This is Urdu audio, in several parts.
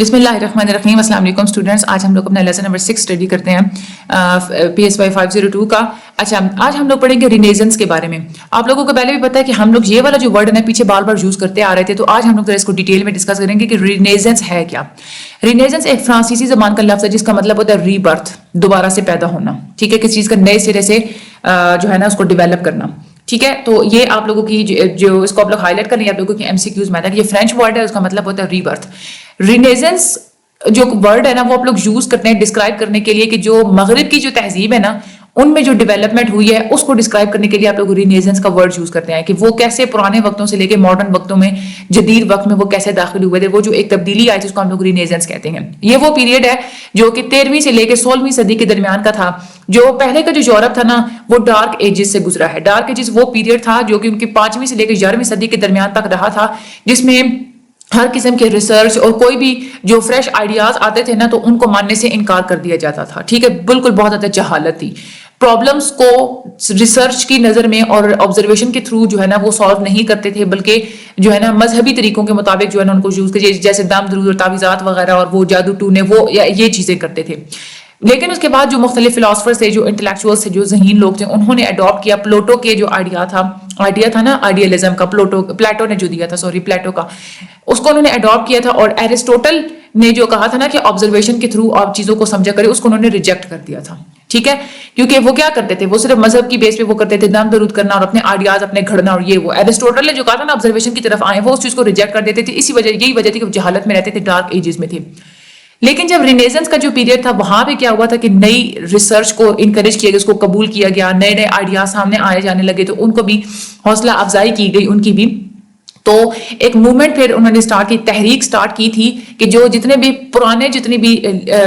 بسم اللہ الرحمن الرحیم. السلام علیکم اسٹوڈنٹس. آج ہم لوگ اپنا لیسن نمبر 6 اسٹڈی کرتے ہیں PSY 502 کا. اچھا, آج ہم لوگ پڑھیں گے رینیزنس کے بارے میں. آپ لوگوں کو پہلے بھی پتا ہے کہ ہم لوگ یہ والا جو ورڈ ہے نا پیچھے بار بار یوز کرتے آ رہے تھے, تو آج ہم لوگ اس کو ڈیٹیل میں ڈسکس کریں گے کہ رینیزنس ہے کیا. رینیزنس ایک فرانسیسی زبان کا لفظ ہے جس کا مطلب ہوتا ہے ری برتھ, دوبارہ سے پیدا ہونا. ٹھیک ہے, کسی چیز کا نئے سرے سے جو ہے نا اس کو ڈیولپ کرنا. ٹھیک ہے, تو یہ آپ لوگوں کی جو اس کو آپ لوگ ہائی لائٹ کر رہے ہیں آپ لوگوں کی MCQs میں. یہ فرینچ ورڈ ہے, اس کا مطلب ہوتا ہے ری برتھ. رینیزنس جو ورڈ ہے نا وہ آپ لوگ یوز کرتے ہیں ڈسکرائب کرنے کے لیے کہ جو مغرب کی جو تہذیب ہے نا ان میں جو ڈیولپمنٹ ہوئی ہے اس کو ڈسکرائب کرنے کے لیے آپ لوگ رینیزنس کا ورڈ یوز کرتے ہیں کہ وہ کیسے پرانے وقتوں سے لے کے ماڈرن وقتوں میں جدید وقت میں وہ کیسے داخل ہوئے تھے. وہ جو ایک تبدیلی آئی تھی اس کو ہم لوگ رینیزنس کہتے ہیں. یہ وہ پیریڈ ہے جو کہ 13ویں سے لے کے 16ویں صدی کے درمیان کا تھا. جو پہلے کا جو یورپ تھا نا وہ ڈارک ایجز سے گزرا ہے. ڈارک ایجز وہ پیریڈ تھا جو کہ ان کی 5ویں سے لے کے 11ویں صدی کے درمیان تک رہا تھا, جس میں ہر قسم کے ریسرچ اور کوئی بھی جو فریش آئیڈیاز آتے تھے نا تو ان کو ماننے سے انکار کر دیا جاتا تھا. ٹھیک ہے, بالکل بہت زیادہ جہالت تھی. پرابلمس کو ریسرچ کی نظر میں اور آبزرویشن کے تھرو جو ہے نا وہ سالو نہیں کرتے تھے, بلکہ جو ہے نا مذہبی طریقوں کے مطابق جو ہے نا ان کو یوز کرتے, جیسے دم درود اور تعویذات وغیرہ اور وہ جادو ٹونے وہ یہ چیزیں کرتے تھے. لیکن اس کے بعد جو مختلف فلاسفرز تھے, جو انٹلیکچوئلز تھے, جو ذہین لوگ تھے, انہوں نے اڈاپٹ کیا پلوٹو کے جو آئیڈیا تھا نا آئیڈیالزم کا, پلیٹو نے جو دیا تھا, پلیٹو کا, اس کو انہوں نے اڈاپٹ کیا تھا. اور ایرسٹوٹل نے جو کہا تھا نا کہ آبزرویشن کے تھرو آپ چیزوں کو سمجھا کرے, اس کو انہوں نے ریجیکٹ کر دیا تھا. ٹھیک ہے, کیونکہ وہ کیا کرتے تھے, وہ صرف مذہب کی بیس پہ وہ کرتے تھے, دم درود کرنا اور اپنے آئیڈیاز اپنے گھڑنا, اور یہ وہ ایرسٹوٹل نے جو کہا تھا نا آبزرویشن کی طرف آئے, وہ اس چیز کو ریجیکٹ کر دیتے تھے. یہی وجہ تھی کہ وہ جہالت میں رہتے تھے, ڈارک ایجز میں تھے. لیکن جب رینیزنس کا جو پیریڈ تھا وہاں پہ کیا ہوا تھا کہ نئی ریسرچ کو انکریج کیا گیا, اس کو قبول کیا گیا, نئے آئیڈیاز سامنے آئے جانے لگے, تو ان کو بھی حوصلہ افزائی کی گئی ان کی بھی. تو ایک موومنٹ پھر انہوں نے سٹارٹ کی, تحریک سٹارٹ کی تھی کہ جو جتنے بھی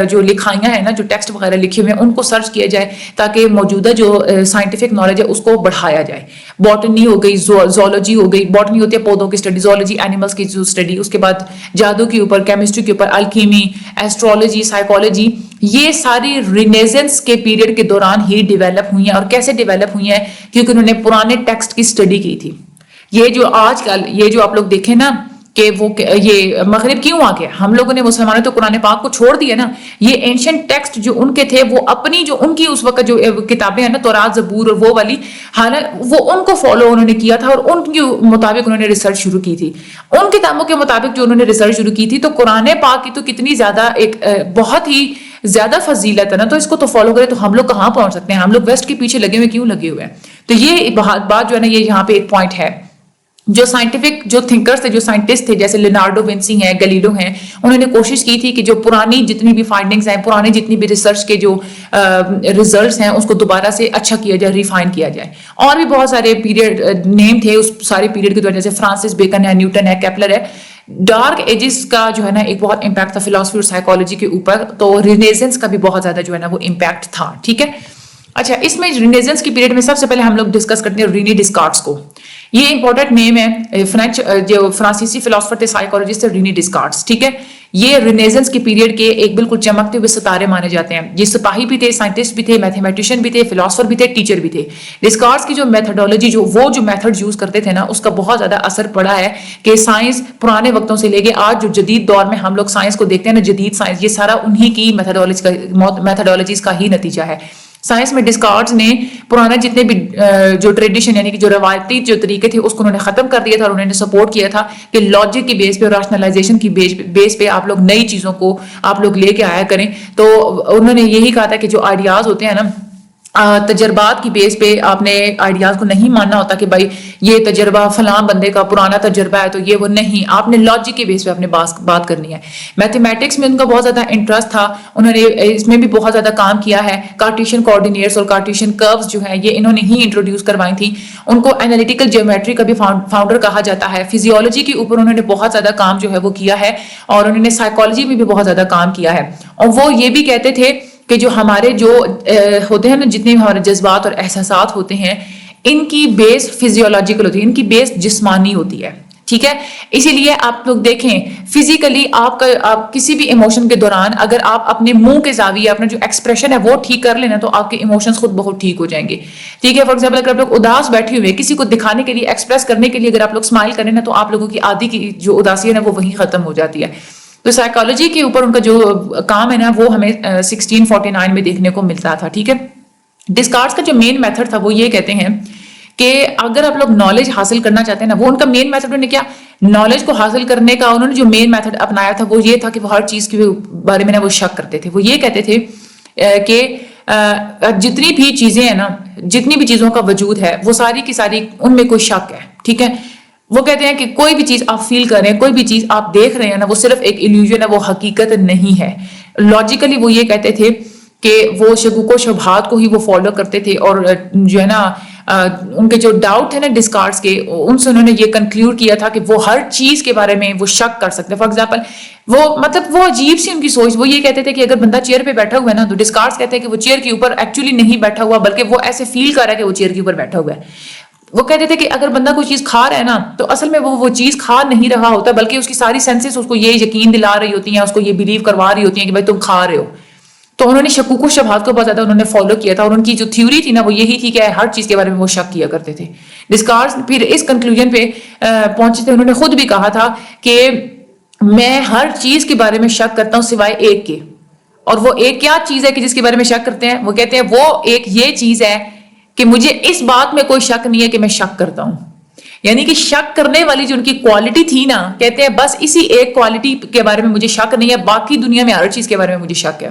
جو لکھائیاں ہیں نا, جو ٹیکسٹ وغیرہ لکھے ہوئے ہیں ان کو سرچ کیا جائے تاکہ موجودہ جو سائنٹیفک نالج ہے اس کو بڑھایا جائے. باٹنی ہو گئی, زولوجی ہو گئی, باٹنی ہوتی ہے پودوں کی اسٹڈی, زولوجی اینیملز کی جو اسٹڈی, اس کے بعد جادو کے اوپر, کیمسٹری کے اوپر, الکیمی, ایسٹرولوجی, سائیکالوجی, یہ ساری رینیزنس کے پیریڈ کے دوران ہی ڈیولپ ہوئی ہیں. اور کیسے ڈیولپ ہوئی ہیں, کیونکہ انہوں نے پرانے ٹیکسٹ کی اسٹڈی کی تھی. یہ جو آج کل یہ جو آپ لوگ دیکھیں نا کہ وہ یہ مغرب کیوں آ گیا, ہم لوگوں نے مسلمانوں تو قرآن پاک کو چھوڑ دیا نا. یہ اینشنٹ ٹیکسٹ جو ان کے تھے وہ اپنی جو ان کی اس وقت جو کتابیں ہیں نا تورات, زبور اور وہ والی, حالانکہ وہ ان کو فالو انہوں نے کیا تھا اور ان کے مطابق انہوں نے ریسرچ شروع کی تھی. ان کتابوں کے مطابق جو انہوں نے ریسرچ شروع کی تھی, تو قرآن پاک کی تو کتنی زیادہ ایک بہت ہی زیادہ فضیلت ہے نا, تو اس کو تو فالو کرے تو ہم لوگ کہاں پہنچ سکتے ہیں. ہم لوگ ویسٹ کے پیچھے لگے ہوئے کیوں لگے ہوئے ہیں. تو یہ بات جو ہے نا یہ یہاں پہ ایک پوائنٹ ہے. جو سائنٹیفک جو تھنکرز تھے, جو سائنٹسٹ تھے, جیسے لینارڈو ونسی ہیں, گلیلو ہیں, انہوں نے کوشش کی تھی کہ جو پرانی جتنی بھی فائنڈنگز ہیں, پرانی جتنی بھی ریسرچ کے جو ریزلٹس ہیں اس کو دوبارہ سے اچھا کیا جائے, ریفائن کیا جائے. اور بھی بہت سارے پیریڈ نیم تھے اس سارے پیریڈ کی وجہ سے, فرانسس بیکن ہے, نیوٹن ہے, کیپلر ہے. ڈارک ایجز کا جو ہے نا ایک بہت امپیکٹ تھا فلاسفی اور سائیکالوجی کے اوپر, تو رینیزنس کا بھی بہت زیادہ جو ہے نا وہ امپیکٹ تھا. ٹھیک ہے, اچھا, اس میں رینیزنس کی پیریڈ میں سب سے پہلے ہم لوگ ڈسکس کرتے ہیں رینے ڈسکارٹس کو. یہ امپورٹنٹ نیم ہے, جو فرانسیسی فلاسفر تھے, سائیکالوجسٹ تھے, رینے ڈسکارٹس. ٹھیک ہے, یہ رینیزنس کے پیریڈ کے ایک بالکل چمکتے ہوئے ستارے مانے جاتے ہیں. یہ سپاہی بھی تھے, سائنٹسٹ بھی تھے, میتھمیٹیشین بھی تھے, فلاسفر بھی تھے, ٹیچر بھی تھے. ڈسکارٹس کی جو میتھڈولوجی جو میتھڈ یوز کرتے تھے نا, اس کا بہت زیادہ اثر پڑا ہے کہ سائنس پرانے وقتوں سے لے کے آج جو جدید دور میں ہم لوگ سائنس کو دیکھتے ہیں نا, جدید سائنس, یہ سارا انہی کی میتھڈولوجیز کا ہی نتیجہ ہے. سائنس میں ڈسکارٹس نے پرانا جتنے بھی جو ٹریڈیشن یعنی کہ جو روایتی جو طریقے تھے اس کو انہوں نے ختم کر دیا تھا, اور انہوں نے سپورٹ کیا تھا کہ لاجک کی بیس پہ اور راشنلائزیشن کی بیس پہ آپ لوگ نئی چیزوں کو آپ لوگ لے کے آیا کریں. تو انہوں نے یہی کہا تھا کہ جو آئیڈیاز ہوتے ہیں نا, تجربات کی بیس پہ آپ نے آئیڈیاز کو نہیں ماننا ہوتا کہ بھائی یہ تجربہ فلاں بندے کا پرانا تجربہ ہے تو یہ وہ نہیں, آپ نے لاجک کی بیس پہ اپنے بات کرنی ہے. میتھمیٹکس میں ان کا بہت زیادہ انٹرسٹ تھا, انہوں نے اس میں بھی بہت زیادہ کام کیا ہے. کارٹیشین کوآرڈینیٹس اور کارٹیشین کروز جو ہیں یہ انہوں نے ہی انٹروڈیوس کروائی تھی. ان کو اینالیٹیکل جیومیٹری کا بھی فاؤنڈر کہا جاتا ہے. فزیولوجی کے اوپر انہوں نے بہت زیادہ کام جو ہے وہ کیا ہے, اور انہوں نے سائیکالوجی میں بھی بہت زیادہ کام کیا ہے. اور وہ یہ بھی کہتے تھے کہ جو ہمارے جو ہوتے ہیں نا, جتنے بھی ہمارے جذبات اور احساسات ہوتے ہیں, ان کی بیس فزیولوجیکل ہوتی ہے, ان کی بیس جسمانی ہوتی ہے. ٹھیک ہے, اسی لیے آپ لوگ دیکھیں فزیکلی آپ کسی بھی ایموشن کے دوران اگر آپ اپنے منہ کے زاویے اپنا جو ایکسپریشن ہے وہ ٹھیک کر لینا, تو آپ کے ایموشنز خود بہت ٹھیک ہو جائیں گے. ٹھیک ہے, فار ایگزامپل اگر آپ لوگ اداس بیٹھے ہوئے کسی کو دکھانے کے لیے, ایکسپریس کرنے کے لیے اگر آپ لوگ اسمائل کریں نا, تو آپ لوگوں کی آدھی کی جو اداسی ہے نا وہ وہیں ختم ہو جاتی ہے. تو سائیکالوجی کے اوپر ان کا جو کام ہے نا وہ ہمیں 1649 میں دیکھنے کو ملتا تھا. ٹھیک ہے. ڈسکارٹس کا جو مین میتھڈ تھا وہ یہ کہتے ہیں کہ اگر آپ لوگ نالج حاصل کرنا چاہتے ہیں نا, وہ ان کا مین میتھڈ, انہوں نے کیا نالج کو حاصل کرنے کا انہوں نے جو مین میتھڈ اپنایا تھا وہ یہ تھا کہ وہ ہر چیز کے بارے میں نا وہ شک کرتے تھے. وہ یہ کہتے تھے کہ جتنی بھی چیزیں ہیں نا, جتنی بھی چیزوں کا وجود ہے وہ ساری کی ساری ان میں کوئی شک ہے. ٹھیک ہے. وہ کہتے ہیں کہ کوئی بھی چیز آپ فیل کر رہے ہیں, کوئی بھی چیز آپ دیکھ رہے ہیں نا, وہ صرف ایک ایلیوژن ہے, وہ حقیقت نہیں ہے. لاجیکلی وہ یہ کہتے تھے کہ وہ شکوک و شبہات کو ہی وہ فالو کرتے تھے, اور جو ہے نا ان کے جو ڈاؤٹ ہے نا ڈسکارٹس کے, ان سے انہوں نے یہ کنکلوڈ کیا تھا کہ وہ ہر چیز کے بارے میں وہ شک کر سکتے ہیں. فار ایگزامپل وہ عجیب سی ان کی سوچ, وہ یہ کہتے تھے کہ اگر بندہ چیئر پہ بیٹھا ہوا ہے نا, تو ڈسکارٹس کہتے ہیں کہ وہ چیئر کے اوپر ایکچولی نہیں بیٹھا ہوا, بلکہ وہ ایسے فیل کر رہا ہے کہ وہ چیئر کے اوپر بیٹھا ہوا ہے. وہ کہتے تھے کہ اگر بندہ کوئی چیز کھا رہا ہے نا, تو اصل میں وہ چیز کھا نہیں رہا ہوتا, بلکہ اس کی ساری سینسز اس کو یہ یقین دلا رہی ہوتی ہیں, اس کو یہ بلیو کروا رہی ہوتی ہیں کہ بھائی تم کھا رہے ہو. تو انہوں نے شکوک و شبہات کو بہت زیادہ انہوں نے فالو کیا تھا, اور ان کی جو تھیوری تھی نا وہ یہی تھی کہ ہر چیز کے بارے میں وہ شک کیا کرتے تھے. ڈسکارٹس پھر اس کنکلوژن پہ پہنچے تھے, انہوں نے خود بھی کہا تھا کہ میں ہر چیز کے بارے میں شک کرتا ہوں سوائے ایک کے. اور وہ ایک کیا چیز ہے کہ جس کے بارے میں شک کرتے ہیں؟ وہ کہتے ہیں وہ ایک یہ چیز ہے کہ مجھے اس بات میں کوئی شک نہیں ہے کہ میں شک کرتا ہوں. یعنی کہ شک کرنے والی جو ان کی کوالٹی تھی نا, کہتے ہیں بس اسی ایک کوالٹی کے بارے میں مجھے شک نہیں ہے, باقی دنیا میں ہر چیز کے بارے میں مجھے شک ہے.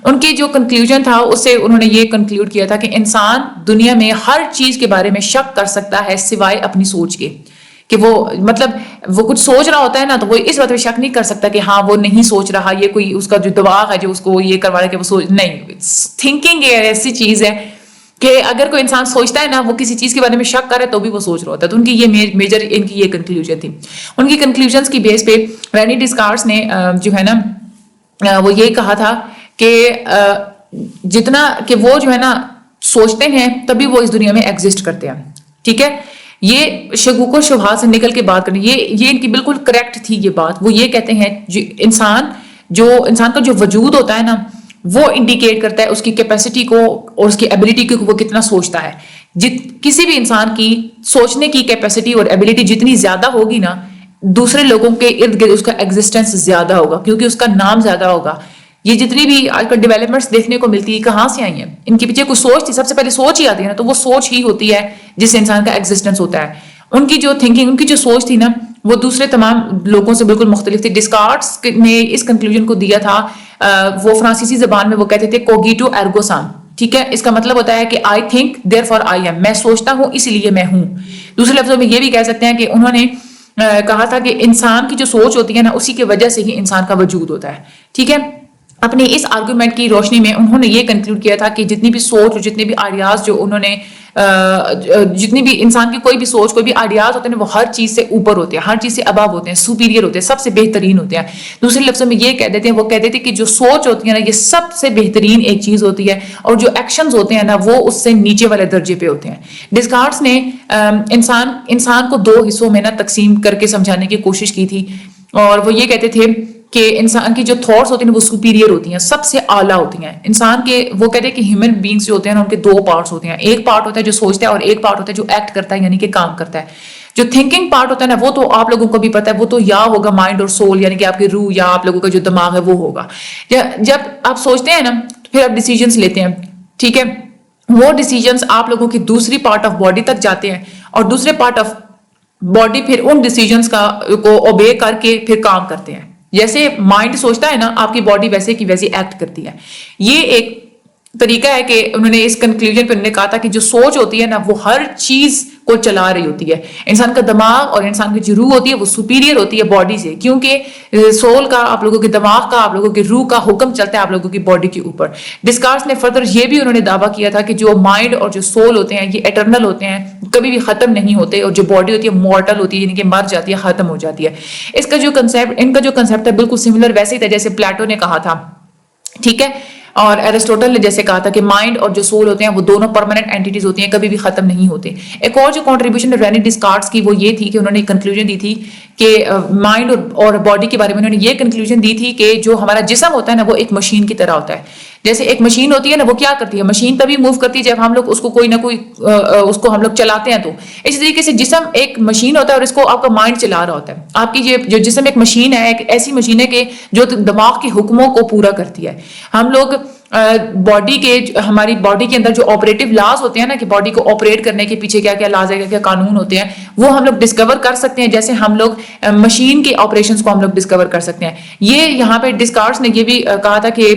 ان کی جو کنکلوژن تھا اس سے انہوں نے یہ کنکلوڈ کیا تھا کہ انسان دنیا میں ہر چیز کے بارے میں شک کر سکتا ہے سوائے اپنی سوچ کے. کہ وہ مطلب وہ کچھ سوچ رہا ہوتا ہے نا, تو وہ اس بات پہ شک نہیں کر سکتا کہ ہاں وہ نہیں سوچ رہا, یہ کوئی اس کا جو دماغ ہے جو اس کو یہ کروا رہا ہے کہ وہ سوچ نہیں. تھنکنگ ایسی چیز ہے کہ اگر کوئی انسان سوچتا ہے نا, وہ کسی چیز کے بارے میں شک کرے تو بھی وہ سوچ رہا ہوتا ہے. تو ان کی یہ میجر ان کی یہ کنکلوژن تھی. ان کی کنکلوژنس کی بیس پہ رینی ڈسکارٹس نے جو ہے نا وہ یہ کہا تھا کہ جتنا کہ وہ جو ہے نا سوچتے ہیں تبھی وہ اس دنیا میں ایگزسٹ کرتے ہیں. ٹھیک ہے. یہ شکوک و شبہات سے نکل کے بات کریں, یہ ان کی بالکل کریکٹ تھی یہ بات. وہ یہ کہتے ہیں انسان کا جو وجود ہوتا ہے نا, وہ انڈیکیٹ کرتا ہے اس کی کیپیسٹی کو اور اس کی ایبلٹی کو, وہ کتنا سوچتا ہے. کسی بھی انسان کی سوچنے کی کیپیسٹی اور ایبلٹی جتنی زیادہ ہوگی نا, دوسرے لوگوں کے ارد گرد اس کا ایگزسٹنس زیادہ ہوگا, کیونکہ اس کا نام زیادہ ہوگا. یہ جتنی بھی آج کل ڈیولپمنٹس دیکھنے کو ملتی ہے کہاں سے آئی ہیں؟ ان کے پیچھے کوئی سوچ تھی. سب سے پہلے سوچ ہی آتی ہے نا, تو وہ سوچ ہی ہوتی ہے جس سے انسان کا ایگزسٹنس ہوتا ہے. ان کی جو تھنکنگ, ان کی جو سوچ تھی نا, وہ دوسرے تمام لوگوں سے بالکل مختلف تھی. ڈسکارٹس نے اس کنکلوژن کو دیا تھا, وہ فرانسیسی زبان میں وہ کہتے تھے کوگیٹو ایرگو سام. ٹھیک ہے. اس کا مطلب ہوتا ہے کہ I think there for I am, میں سوچتا ہوں اسی لیے میں ہوں. دوسرے لفظوں میں یہ بھی کہہ سکتے ہیں کہ انہوں نے کہا تھا کہ انسان کی جو سوچ ہوتی ہے نا, اسی کی وجہ سے ہی انسان کا وجود ہوتا ہے. ٹھیک ہے. اپنے اس آرگومنٹ کی روشنی میں انہوں نے یہ کنکلوڈ کیا تھا کہ جتنی بھی سوچ اور جتنے بھی آئیڈیاز جو انہوں نے جتنی بھی انسان کی کوئی بھی سوچ, کوئی بھی آئیڈیاز ہوتے ہیں, وہ ہر چیز سے اوپر ہوتے ہیں, ہر چیز سے ابو ہوتے ہیں, سپیریئر ہوتے ہیں, سب سے بہترین ہوتے ہیں. دوسرے لفظوں میں یہ کہہ دیتے ہیں, وہ کہتے تھے کہ جو سوچ ہوتی ہے نا, یہ سب سے بہترین ایک چیز ہوتی ہے, اور جو ایکشنز ہوتے ہیں نا وہ اس سے نیچے والے درجے پہ ہوتے ہیں. ڈسکارٹس نے انسان کو دو حصوں میں نا تقسیم کر کے سمجھانے کی کوشش کی تھی, اور وہ یہ کہتے تھے کہ انسان کی جو تھاٹس ہوتی ہیں وہ سپیریئر ہوتی ہیں, سب سے اعلیٰ ہوتی ہیں. انسان کے وہ کہتے ہیں کہ ہیومن بینگس جو ہوتے ہیں نا, ان کے دو پارٹس ہوتے ہیں. ایک پارٹ ہوتا ہے جو سوچتا ہے, اور ایک پارٹ ہوتا ہے جو ایکٹ کرتا ہے, یعنی کہ کام کرتا ہے. جو تھنکنگ پارٹ ہوتا ہے نا, وہ تو آپ لوگوں کو بھی پتا ہے, وہ تو یا ہوگا مائنڈ اور سول, یعنی کہ آپ کی روح یا آپ لوگوں کا جو دماغ ہے وہ ہوگا. جب آپ سوچتے ہیں نا, پھر آپ ڈیسیجنس لیتے ہیں. ٹھیک ہے. وہ ڈیسیجنس آپ لوگوں کی دوسری پارٹ آف باڈی تک جاتے ہیں, اور دوسرے پارٹ آف باڈی پھر ان ڈیسیجنس کو اوبے کر کے پھر کام کرتے ہیں. جیسے مائنڈ سوچتا ہے نا, آپ کی باڈی ویسے کی ویسی ایکٹ کرتی ہے. یہ ایک طریقہ ہے کہ انہوں نے اس کنکلوژن پہ انہوں نے کہا تھا کہ جو سوچ ہوتی ہے نا, وہ ہر چیز کو چلا رہی ہوتی ہے. انسان کا دماغ اور انسان کی جو روح ہوتی ہے وہ سپیریئر ہوتی ہے باڈی سے, کیونکہ سول کا, آپ لوگوں کے دماغ کا, آپ لوگوں کی روح کا حکم چلتا ہے آپ لوگوں کی باڈی کے اوپر. ڈسکارٹس نے فردر یہ بھی انہوں نے دعویٰ کیا تھا کہ جو مائنڈ اور جو سول ہوتے ہیں یہ ایٹرنل ہوتے ہیں, کبھی بھی ختم نہیں ہوتے, اور جو باڈی ہوتی ہے مورٹل ہوتی ہے, یعنی کہ مر جاتی ہے, ختم ہو جاتی ہے. اس کا جو کنسیپٹ, ان کا جو کنسیپٹ ہے بالکل سملر ویسے ہی تھا جیسے پلیٹو نے کہا تھا. ٹھیک ہے. اور ایرسٹوٹل نے جیسے کہا تھا کہ مائنڈ اور جو سول ہوتے ہیں وہ دونوں پرماننٹ اینٹیز ہوتی ہیں, کبھی بھی ختم نہیں ہوتے. ایک اور جو کنٹریبیوشن رینی ڈسکارٹس کی وہ یہ تھی کہ انہوں نے کنکلوژن دی تھی کہ مائنڈ اور باڈی کے بارے میں انہوں نے یہ کنکلوژن دی تھی کہ جو ہمارا جسم ہوتا ہے نا, وہ ایک مشین کی طرح ہوتا ہے. جیسے ایک مشین ہوتی ہے نا، وہ کیا کرتی ہے، مشین تبھی موو کرتی ہے جب ہم لوگ اس کو کوئی نہ کوئی اس کو ہم لوگ چلاتے ہیں. تو اسی طریقے سے جسم ایک مشین ہوتا ہے اور اس کو آپ کا مائنڈ چلا رہا ہوتا ہے. آپ کی جو جسم ایک مشین ہے، ایک ایسی مشین ہے کہ جو دماغ کے حکموں کو پورا کرتی ہے. ہم لوگ باڈی کے ہماری باڈی کے اندر جو آپریٹو لاز ہوتے ہیں نا، کہ باڈی کو آپریٹ کرنے کے پیچھے کیا کیا لاز ہے، کیا کیا قانون ہوتے ہیں، وہ ہم لوگ ڈسکور کر سکتے ہیں جیسے ہم لوگ مشین کے آپریشنس کو ہم لوگ ڈسکور کر سکتے ہیں. یہ یہاں پہ ڈسکارٹس نے یہ بھی کہا تھا کہ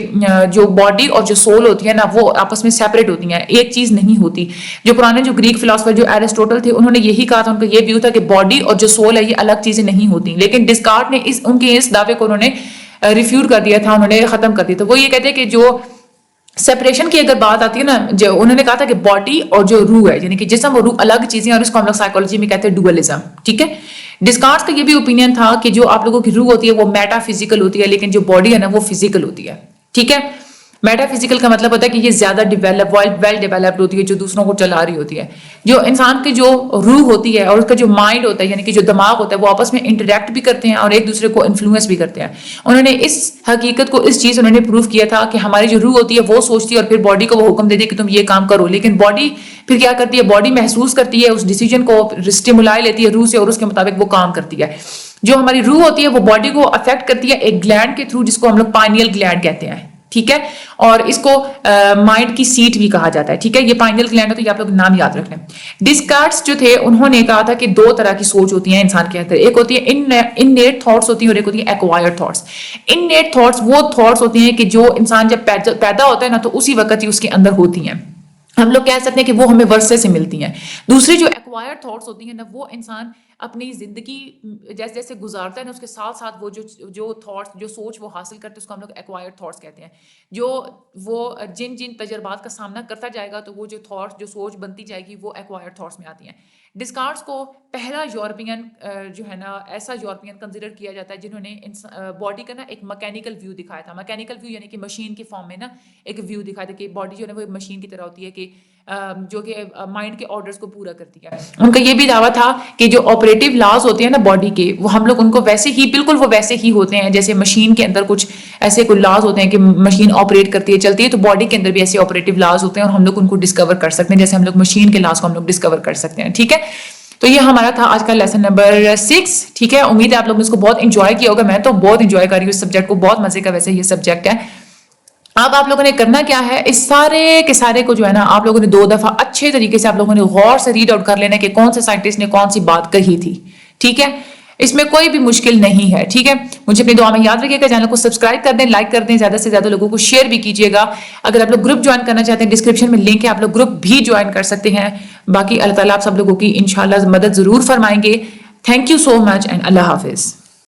جو باڈی اور جو سول ہوتی ہے نا، وہ آپس میں سیپریٹ ہوتی ہیں، ایک چیز نہیں ہوتی. جو پرانے جو گریک فلاسفر جو ایرسٹوٹل تھے، انہوں نے یہی کہا تھا، ان کا یہ ویو تھا کہ باڈی اور جو سول ہے یہ الگ چیزیں نہیں ہوتی. لیکن ڈسکارٹ نے ان کے اس دعوے کو انہوں نے ریفیوٹ کر دیا تھا، انہوں نے ختم کر دیا تھا. وہ یہ کہتے ہیں کہ جو سیپریشن کی اگر بات آتی ہے نا، جو انہوں نے کہا تھا کہ باڈی اور جو روح ہے، یعنی کہ جسم اور روح الگ چیزیں، اور اس کو ہم لوگ سائیکالوجی میں کہتے ہیں ڈوئلزم. ٹھیک ہے. ڈسکارٹس کا یہ بھی اوپینین تھا کہ جو آپ لوگوں کی روح ہوتی ہے وہ میٹا فزیکل ہوتی ہے، لیکن جو باڈی ہے نا وہ فزیکل ہوتی ہے. ٹھیک ہے. میٹا فزیکل کا مطلب ہوتا ہے کہ یہ زیادہ ویل ڈیولپڈ ہوتی ہے، جو دوسروں کو چلا رہی ہوتی ہے. جو انسان کی جو روح ہوتی ہے اور اس کا جو مائنڈ ہوتا ہے، یعنی کہ جو دماغ ہوتا ہے، وہ آپس میں انٹریکٹ بھی کرتے ہیں اور ایک دوسرے کو انفلوئنس بھی کرتے ہیں. انہوں نے اس حقیقت کو اس چیز انہوں نے پروف کیا تھا کہ ہماری جو روح ہوتی ہے وہ سوچتی ہے اور پھر باڈی کو وہ حکم دیتی ہے کہ تم یہ کام کرو. لیکن باڈی پھر کیا کرتی ہے، باڈی محسوس کرتی ہے اس ڈیسیجن کو، اسٹیمولائی لیتی ہے روح سے اور اس کے مطابق وہ کام کرتی ہے. جو ہماری روح ہوتی ہے وہ باڈی کو افیکٹ کرتی ہے ایک گلینڈ کے تھرو، جس کو ہم لوگ پائنیل گلینڈ کہتے ہیں. ٹھیک ہے. اور اس کو مائنڈ کی سیٹ بھی کہا جاتا ہے. ٹھیک ہے. یہ پائنیل گلینڈ ہے، تو یہ آپ لوگ نام یاد رکھ لیں. ڈسکارٹس جو تھے انہوں نے کہا تھا کہ دو طرح کی سوچ ہوتی ہیں انسان کے اندر. ایک ہوتی ہے انیٹ تھاٹس ہوتی ہیں اور ایک ہوتی ہے ایکوائرڈ تھاٹس. انیٹ تھاٹس وہ تھاٹس ہوتی ہیں کہ جو انسان جب پیدا ہوتا ہے نا، تو اسی وقت ہی اس کے اندر ہوتی ہیں. ہم لوگ کہہ سکتے ہیں کہ وہ ہمیں ورثے سے ملتی ہیں. دوسری جو ایکوائرڈ تھاٹس ہوتی ہیں نا، وہ انسان اپنی زندگی جیسے جیسے گزارتا ہے نا، اس کے ساتھ ساتھ وہ جو تھاٹس، جو سوچ وہ حاصل کرتے ہیں، اس کو ہم لوگ ایکوائرڈ تھاٹس کہتے ہیں. جو وہ جن تجربات کا سامنا کرتا جائے گا، تو وہ جو تھاٹس، جو سوچ بنتی جائے گی، وہ ایکوائرڈ تھاٹس میں آتی ہیں. ڈسکارٹس کو پہلا یورپین جو ہے نا، ایسا یورپین کنسیڈر کیا جاتا ہے جنہوں نے باڈی کا نا ایک میکینیکل ویو دکھایا تھا. میکینیکل ویو یعنی کہ مشین کے فارم میں نا ایک ویو دکھایا تھا کہ باڈی جو ہے وہ مشین کی طرح ہوتی ہے، کہ جو کہ مائنڈ کے آرڈرز کو پورا کرتی ہے. ان کا یہ بھی دعویٰ تھا کہ جو آپریٹو لاز ہوتے ہیں نا باڈی کے، وہ ہم لوگ ان کو ویسے ہی، بالکل وہ ویسے ہی ہوتے ہیں جیسے مشین کے اندر کچھ ایسے کوئی لاز ہوتے ہیں کہ مشین آپریٹ کرتی ہے، چلتی ہے، تو باڈی کے اندر بھی ایسے آپریٹو لاز ہوتے ہیں اور ہم لوگ ان کو ڈسکور کر سکتے ہیں جیسے ہم لوگ مشین کے لاز کو ہم لوگ ڈسکور کر سکتے ہیں. ٹھیک ہے. تو یہ ہمارا تھا آج کا لیسن نمبر 6. ٹھیک ہے. امید ہے آپ لوگوں نے اس کو بہت انجوائے کیا ہوگا. میں تو بہت انجوائے کر رہی ہوں اس سبجیکٹ کو، بہت مزے کا ویسے یہ سبجیکٹ ہے. اب آپ لوگوں نے کرنا کیا ہے، اس سارے کے سارے کو جو ہے نا، آپ لوگوں نے 2 دفعہ اچھے طریقے سے آپ لوگوں نے غور سے ریڈ آؤٹ کر لینا کہ کون سے سائنٹسٹ نے کون سی بات کہی تھی. ٹھیک ہے. اس میں کوئی بھی مشکل نہیں ہے. ٹھیک ہے. مجھے اپنی دعا میں یاد رکھیے گا. چینل کو سبسکرائب کر دیں، لائک کر دیں، زیادہ سے زیادہ لوگوں کو شیئر بھی کیجیے گا. اگر آپ لوگ گروپ جوائن کرنا چاہتے ہیں، ڈسکرپشن میں لنک ہے، آپ لوگ گروپ بھی جوائن کر سکتے ہیں. باقی اللہ تعالیٰ آپ سب لوگوں کی انشاءاللہ مدد ضرور فرمائیں گے. Thank you so much and اللہ حافظ.